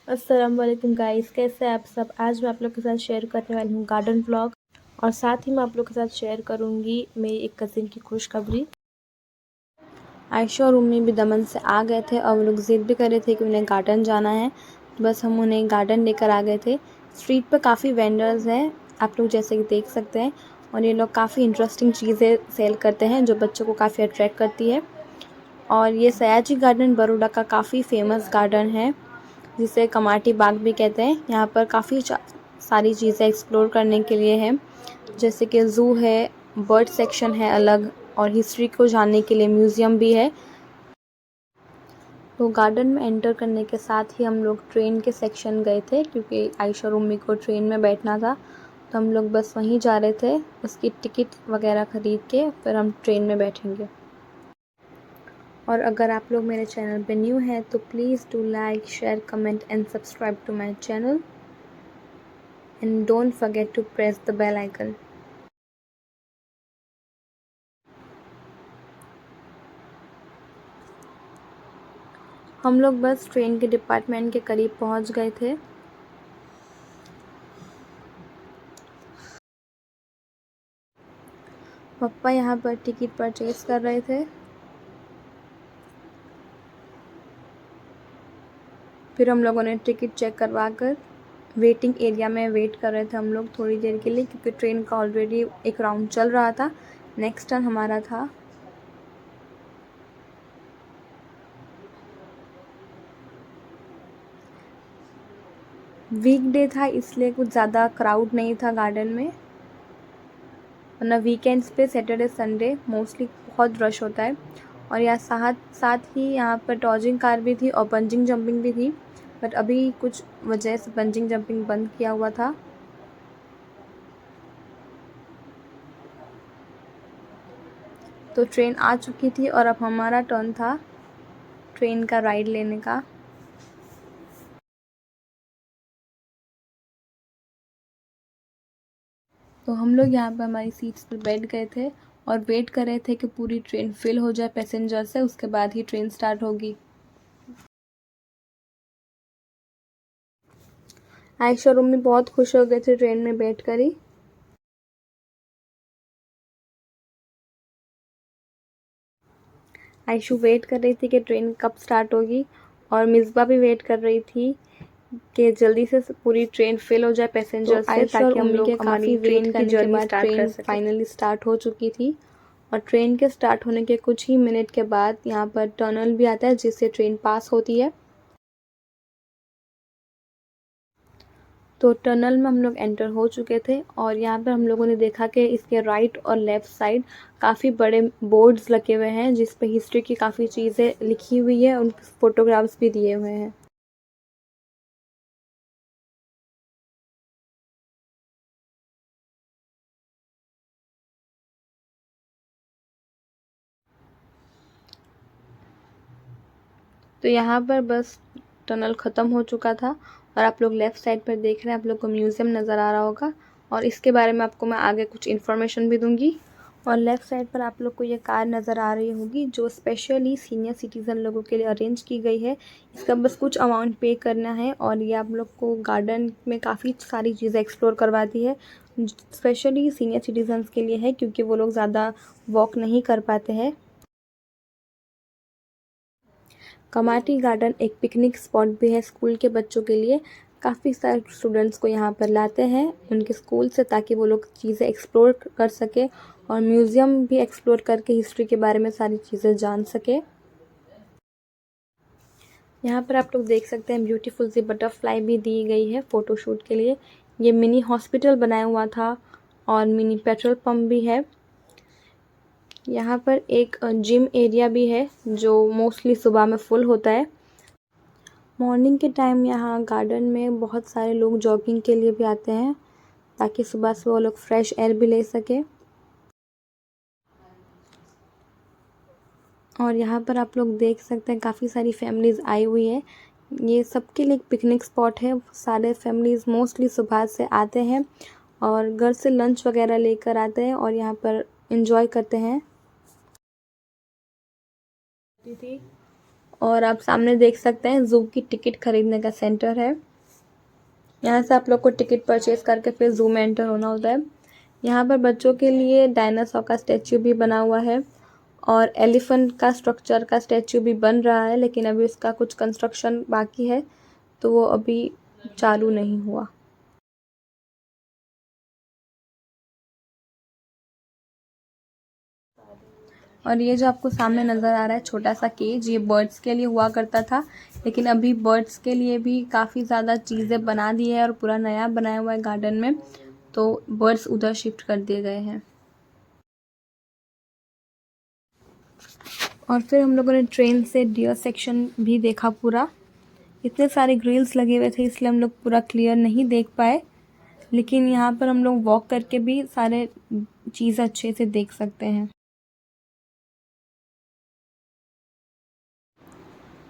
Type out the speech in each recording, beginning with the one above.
अस्सलाम वालेकुम गाइस, कैसे हैं आप सब। आज मैं आप लोग के साथ शेयर करने वाली हूँ गार्डन व्लॉग और साथ ही मैं आप लोग के साथ शेयर करूँगी मेरी एक कज़िन की खुशखबरी। आयशा और उम्मी भी दमन से आ गए थे और वो लोग ज़िद भी कर रहे थे कि उन्हें गार्डन जाना है, तो बस हम उन्हें गार्डन लेकर आ गए थे। स्ट्रीट पर काफ़ी वेंडर्स हैं, आप लोग जैसे कि देख सकते हैं, और ये लोग काफ़ी इंटरेस्टिंग चीज़ें सेल करते हैं जो बच्चों को काफ़ी अट्रैक्ट करती है। और ये सयाजी गार्डन बड़ौदा का काफ़ी फेमस गार्डन है, जिसे कमाटी बाग भी कहते हैं। यहाँ पर काफ़ी सारी चीज़ें एक्सप्लोर करने के लिए है, जैसे कि ज़ू है, बर्ड सेक्शन है अलग, और हिस्ट्री को जानने के लिए म्यूज़ियम भी है। तो गार्डन में एंटर करने के साथ ही हम लोग ट्रेन के सेक्शन गए थे, क्योंकि आयशा और उम्मी को ट्रेन में बैठना था, तो हम लोग बस वहीं जा रहे थे। उसकी टिकट वगैरह ख़रीद के फिर हम ट्रेन में बैठेंगे। और अगर आप लोग मेरे चैनल पे न्यू हैं तो please do like, share, comment and subscribe to my channel and don't forget to press the bell icon. हम लोग बस ट्रेन के डिपार्टमेंट के करीब पहुंच गए थे। पापा यहाँ पर टिकट परचेज कर रहे थे। फिर हम लोगों ने टिकट चेक करवा कर वेटिंग एरिया में वेट कर रहे थे हम लोग थोड़ी देर के लिए, क्योंकि ट्रेन का ऑलरेडी एक राउंड चल रहा था। नेक्स्ट टर्न हमारा था। वीकडे था, इसलिए कुछ ज़्यादा क्राउड नहीं था गार्डन में, वरना वीकेंड्स पे सैटरडे संडे मोस्टली बहुत रश होता है। और यहाँ साथ साथ ही यहाँ पर डॉजिंग कार भी थी और बंजिंग जंपिंग भी थी, बट अभी कुछ वजह से बंजिंग जंपिंग बंद किया हुआ था। तो ट्रेन आ चुकी थी और अब हमारा टर्न था ट्रेन का राइड लेने का। तो हम लोग यहाँ पर हमारी सीट्स पर बैठ गए थे और वेट कर रहे थे कि पूरी ट्रेन फिल हो जाए पैसेंजर से, उसके बाद ही ट्रेन स्टार्ट होगी। आयशा और उम्मी बहुत खुश हो गए थे ट्रेन में बैठकर ही। आयशु वेट कर रही थी कि ट्रेन कब स्टार्ट होगी, और मिसबा भी वेट कर रही थी कि जल्दी से पूरी ट्रेन फिल हो जाए पैसेंजर से, ताकि हम लोग हमारी ट्रेन की जर्नी स्टार्ट कर सकें। फाइनली स्टार्ट हो चुकी थी और ट्रेन के स्टार्ट होने के कुछ ही मिनट के बाद यहाँ पर टनल भी आता है जिससे ट्रेन पास होती है। तो टनल में हम लोग एंटर हो चुके थे और यहाँ पर हम लोगों ने देखा कि इसके राइट और लेफ़्ट साइड काफ़ी बड़े बोर्ड्स लगे हुए हैं, जिस पे हिस्ट्री की काफ़ी चीज़ें लिखी हुई है, उनके फ़ोटोग्राफ्स भी दिए हुए हैं। तो यहाँ पर बस टनल ख़त्म हो चुका था और आप लोग लेफ़्ट साइड पर देख रहे हैं, आप लोग को म्यूज़ियम नज़र आ रहा होगा, और इसके बारे में आपको मैं आगे कुछ इन्फॉर्मेशन भी दूंगी। और लेफ़्ट साइड पर आप लोग को ये कार नज़र आ रही होगी जो स्पेशली सीनियर सिटीज़न लोगों के लिए अरेंज की गई है। इसका बस कुछ अमाउंट पे करना है और ये आप लोग को गार्डन में काफ़ी सारी चीज़ें एक्सप्लोर करवाती है। स्पेशली सीनियर सिटीज़न्स के लिए है, क्योंकि वो लोग ज़्यादा वॉक नहीं कर पाते हैं। कमाटी गार्डन एक पिकनिक स्पॉट भी है स्कूल के बच्चों के लिए। काफ़ी सारे स्टूडेंट्स को यहाँ पर लाते हैं उनके स्कूल से, ताकि वो लोग चीज़ें एक्सप्लोर कर सके और म्यूज़ियम भी एक्सप्लोर करके हिस्ट्री के बारे में सारी चीज़ें जान सके। यहाँ पर आप लोग देख सकते हैं ब्यूटीफुल सी बटरफ्लाई भी दी गई है फ़ोटोशूट के लिए। ये मिनी हॉस्पिटल बनाया हुआ था और मिनी पेट्रोल पंप भी है। यहाँ पर एक जिम एरिया भी है जो मोस्टली सुबह में फुल होता है। मॉर्निंग के टाइम यहाँ गार्डन में बहुत सारे लोग जॉगिंग के लिए भी आते हैं, ताकि सुबह सुबह वो लोग फ्रेश एयर भी ले सके। और यहाँ पर आप लोग देख सकते हैं काफ़ी सारी फैमिलीज़ आई हुई है। ये सबके लिए एक पिकनिक स्पॉट है। सारे फैमिलीज़ मोस्टली सुबह से आते हैं और घर से लंच वगैरह लेकर आते हैं और यहाँ पर एंजॉय करते हैं। और आप सामने देख सकते हैं ज़ू की टिकट खरीदने का सेंटर है। यहाँ से आप लोग को टिकट परचेज़ करके फिर ज़ू में एंटर होना होता है। यहाँ पर बच्चों के लिए डायनासोर का स्टैचू भी बना हुआ है और एलिफेंट का स्ट्रक्चर का स्टैचू भी बन रहा है, लेकिन अभी उसका कुछ कंस्ट्रक्शन बाकी है तो वो अभी चालू नहीं हुआ। और ये जो आपको सामने नज़र आ रहा है छोटा सा केज, ये बर्ड्स के लिए हुआ करता था, लेकिन अभी बर्ड्स के लिए भी काफ़ी ज़्यादा चीज़ें बना दी है और पूरा नया बनाया हुआ है गार्डन में, तो बर्ड्स उधर शिफ्ट कर दिए गए हैं। और फिर हम लोगों ने ट्रेन से डियर सेक्शन भी देखा पूरा। इतने सारे ग्रिल्स लगे हुए थे इसलिए हम लोग पूरा क्लियर नहीं देख पाए, लेकिन यहाँ पर हम लोग वॉक करके भी सारे चीज़ अच्छे से देख सकते हैं।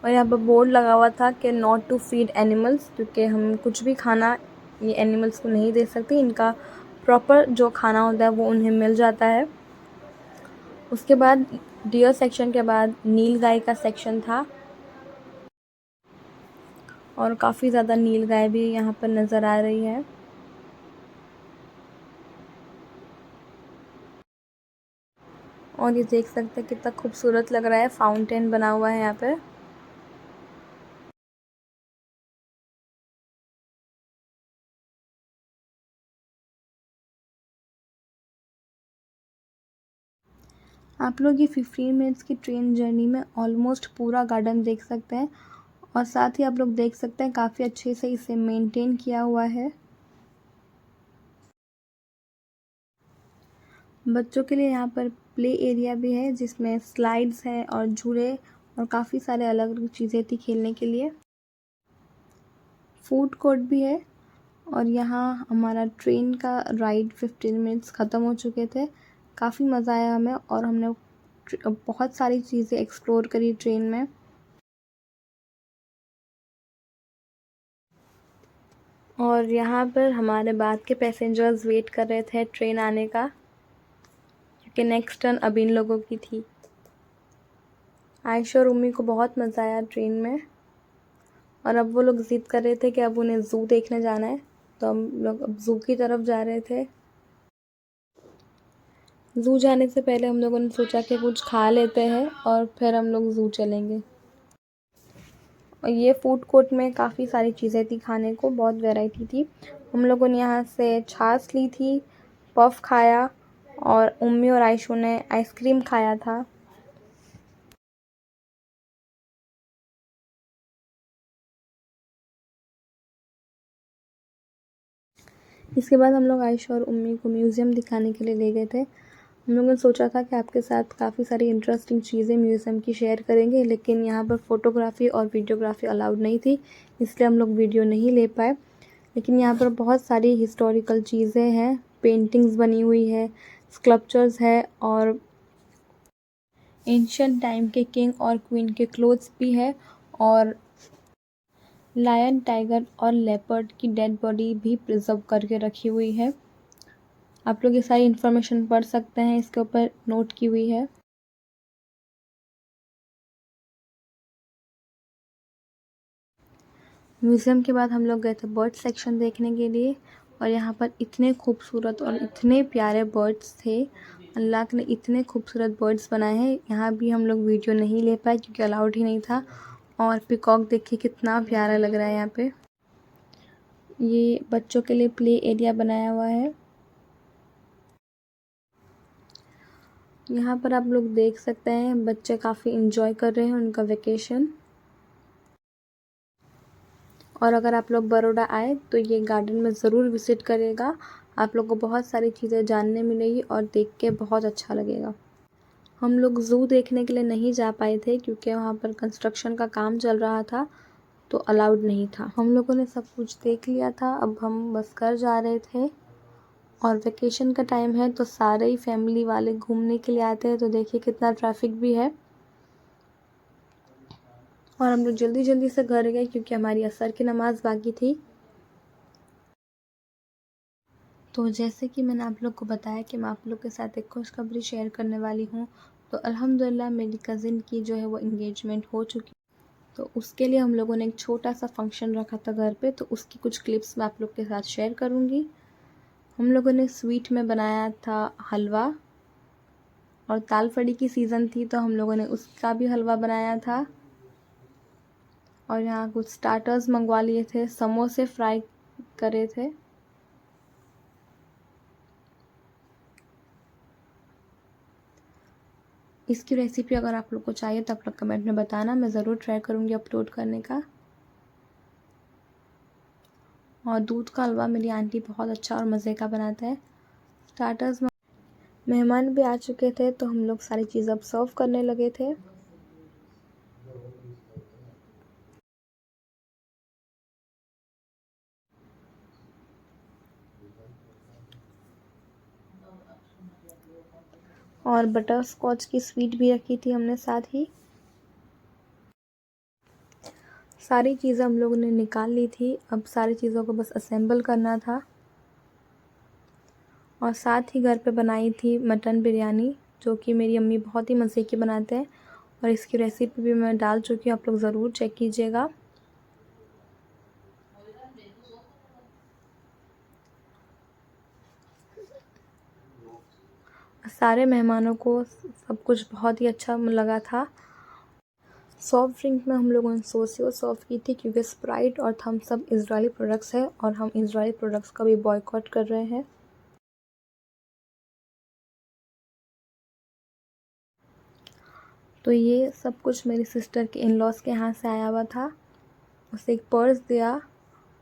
और यहाँ पर बोर्ड लगा हुआ था कि नॉट टू फीड एनिमल्स, क्योंकि हम कुछ भी खाना ये एनिमल्स को नहीं दे सकते, इनका प्रॉपर जो खाना होता है वो उन्हें मिल जाता है। उसके बाद डियर सेक्शन के बाद नील गाय का सेक्शन था और काफ़ी ज़्यादा नील गाय भी यहाँ पर नज़र आ रही है। और ये देख सकते हैं कितना खूबसूरत लग रहा है, फाउंटेन बना हुआ है यहाँ पे। आप लोग ये 15 मिनट्स की ट्रेन जर्नी में ऑलमोस्ट पूरा गार्डन देख सकते हैं और साथ ही आप लोग देख सकते हैं काफ़ी अच्छे से इसे मेंटेन किया हुआ है। बच्चों के लिए यहाँ पर प्ले एरिया भी है जिसमें स्लाइड्स हैं और झूले और काफ़ी सारे अलग अलग चीज़ें थी खेलने के लिए। फूड कोर्ट भी है और यहाँ हमारा ट्रेन का राइड 15 मिनट्स ख़त्म हो चुके थे। काफ़ी मज़ा आया हमें और हमने बहुत सारी चीज़ें एक्सप्लोर करी ट्रेन में। और यहाँ पर हमारे बाद के पैसेंजर्स वेट कर रहे थे ट्रेन आने का, क्योंकि नेक्स्ट टर्न अब इन लोगों की थी। आयशा और उम्मी को बहुत मज़ा आया ट्रेन में और अब वो लोग ज़िद कर रहे थे कि अब उन्हें ज़ू देखने जाना है, तो हम लोग अब ज़ू की तरफ जा रहे थे। ज़ू जाने से पहले हम लोगों ने सोचा कि कुछ खा लेते हैं और फिर हम लोग ज़ू चलेंगे। और ये फूड कोर्ट में काफ़ी सारी चीज़ें थी खाने को, बहुत वैरायटी थी। हम लोगों ने यहाँ से छाछ ली थी, पफ खाया और उम्मी और आयशू ने आइसक्रीम खाया था। इसके बाद हम लोग आयशा और उम्मी को म्यूज़ियम दिखाने के लिए ले गए थे। हम लोगों ने सोचा था कि आपके साथ काफ़ी सारी इंटरेस्टिंग चीज़ें म्यूज़ियम की शेयर करेंगे, लेकिन यहाँ पर फ़ोटोग्राफ़ी और वीडियोग्राफ़ी अलाउड नहीं थी, इसलिए हम लोग वीडियो नहीं ले पाए। लेकिन यहाँ पर बहुत सारी हिस्टोरिकल चीज़ें हैं, पेंटिंग्स बनी हुई है, स्कल्पचर्स है और एंशिएंट टाइम के किंग और क्वीन के क्लोथ्स भी है और लायन, टाइगर और लेपर्ड की डेड बॉडी भी प्रिजर्व करके रखी हुई है। आप लोग ये सारी इन्फॉर्मेशन पढ़ सकते हैं, इसके ऊपर नोट की हुई है। म्यूज़ियम के बाद हम लोग गए थे बर्ड सेक्शन देखने के लिए और यहाँ पर इतने खूबसूरत और इतने प्यारे बर्ड्स थे। अल्लाह ने इतने खूबसूरत बर्ड्स बनाए हैं। यहाँ भी हम लोग वीडियो नहीं ले पाए क्योंकि अलाउड ही नहीं था। और पीकॉक देखिए कितना प्यारा लग रहा है यहाँ पे। ये बच्चों के लिए प्ले एरिया बनाया हुआ है। यहाँ पर आप लोग देख सकते हैं बच्चे काफ़ी इंजॉय कर रहे हैं उनका वेकेशन। और अगर आप लोग बड़ौदा आए तो ये गार्डन में ज़रूर विज़िट करिएगा। आप लोग को बहुत सारी चीज़ें जानने मिलेगी और देख के बहुत अच्छा लगेगा। हम लोग ज़ू देखने के लिए नहीं जा पाए थे क्योंकि वहाँ पर कंस्ट्रक्शन का काम चल रहा था, तो अलाउड नहीं था। हम लोगों ने सब कुछ देख लिया था, अब हम बस घर जा रहे थे। और वेकेशन का टाइम है तो सारे ही फैमिली वाले घूमने के लिए आते हैं, तो देखिए कितना ट्रैफिक भी है। और हम लोग जल्दी जल्दी से घर गए क्योंकि हमारी असर की नमाज़ बाकी थी। तो जैसे कि मैंने आप लोग को बताया कि मैं आप लोग के साथ एक खुशखबरी शेयर करने वाली हूँ, तो अल्हम्दुलिल्लाह मेरी कज़िन की जो है वो इंगेजमेंट हो चुकी। तो उसके लिए हम लोगों ने एक छोटा सा फंक्शन रखा था घर पे, तो उसकी कुछ क्लिप्स मैं आप लोग के साथ शेयर करूँगी। हम लोगों ने स्वीट में बनाया था हलवा, और दाल फड़ी की सीज़न थी तो हम लोगों ने उसका भी हलवा बनाया था। और यहाँ कुछ स्टार्टर्स मंगवा लिए थे, समोसे फ्राई करे थे। इसकी रेसिपी अगर आप लोग को चाहिए तो आप लोग कमेंट में बताना, मैं ज़रूर ट्राई करूँगी अपलोड करने का। और दूध का हलवा मेरी आंटी बहुत अच्छा और मज़े का बनाता है। स्टार्टर्स में मेहमान भी आ चुके थे तो हम लोग सारी चीज़ अब सर्व करने लगे थे। और बटर स्कॉच की स्वीट भी रखी थी हमने साथ ही। सारी चीज़ें हम लोगों ने निकाल ली थी, अब सारी चीज़ों को बस असेंबल करना था। और साथ ही घर पे बनाई थी मटन बिरयानी, जो कि मेरी अम्मी बहुत ही मज़े की बनाते हैं, और इसकी रेसिपी भी मैं डाल चुकी हूँ, आप लोग ज़रूर चेक कीजिएगा। सारे मेहमानों को सब कुछ बहुत ही अच्छा लगा था। सॉफ्ट ड्रिंक में हम लोगों ने सोसियो सर्व की थी, क्योंकि स्प्राइट और थम्स अप इजरायली प्रोडक्ट्स है और हम इजरायली प्रोडक्ट्स का भी बॉयकॉट कर रहे हैं। तो ये सब कुछ मेरी सिस्टर के इन लॉज के यहाँ से आया हुआ था। उसे एक पर्स दिया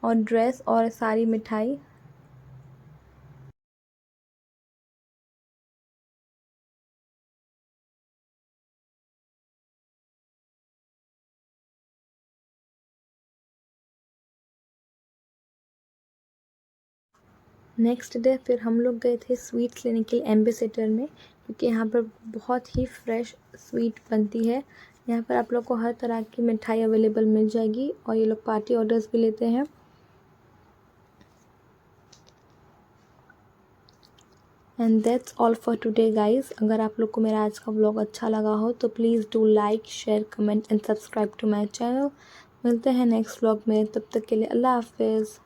और ड्रेस और सारी मिठाई। नेक्स्ट डे फिर हम लोग गए थे स्वीट्स लेने के लिए एम्बेसडर में, क्योंकि यहाँ पर बहुत ही फ्रेश स्वीट बनती है। यहाँ पर आप लोग को हर तरह की मिठाई अवेलेबल मिल जाएगी, और ये लोग पार्टी ऑर्डर्स भी लेते हैं। And that's all for today guys. अगर आप लोग को मेरा आज का व्लॉग अच्छा लगा हो तो please do like, share, comment and subscribe to my channel. मिलते हैं नेक्स्ट व्लॉग में, तब तक के लिए अल्लाह हाफिज़।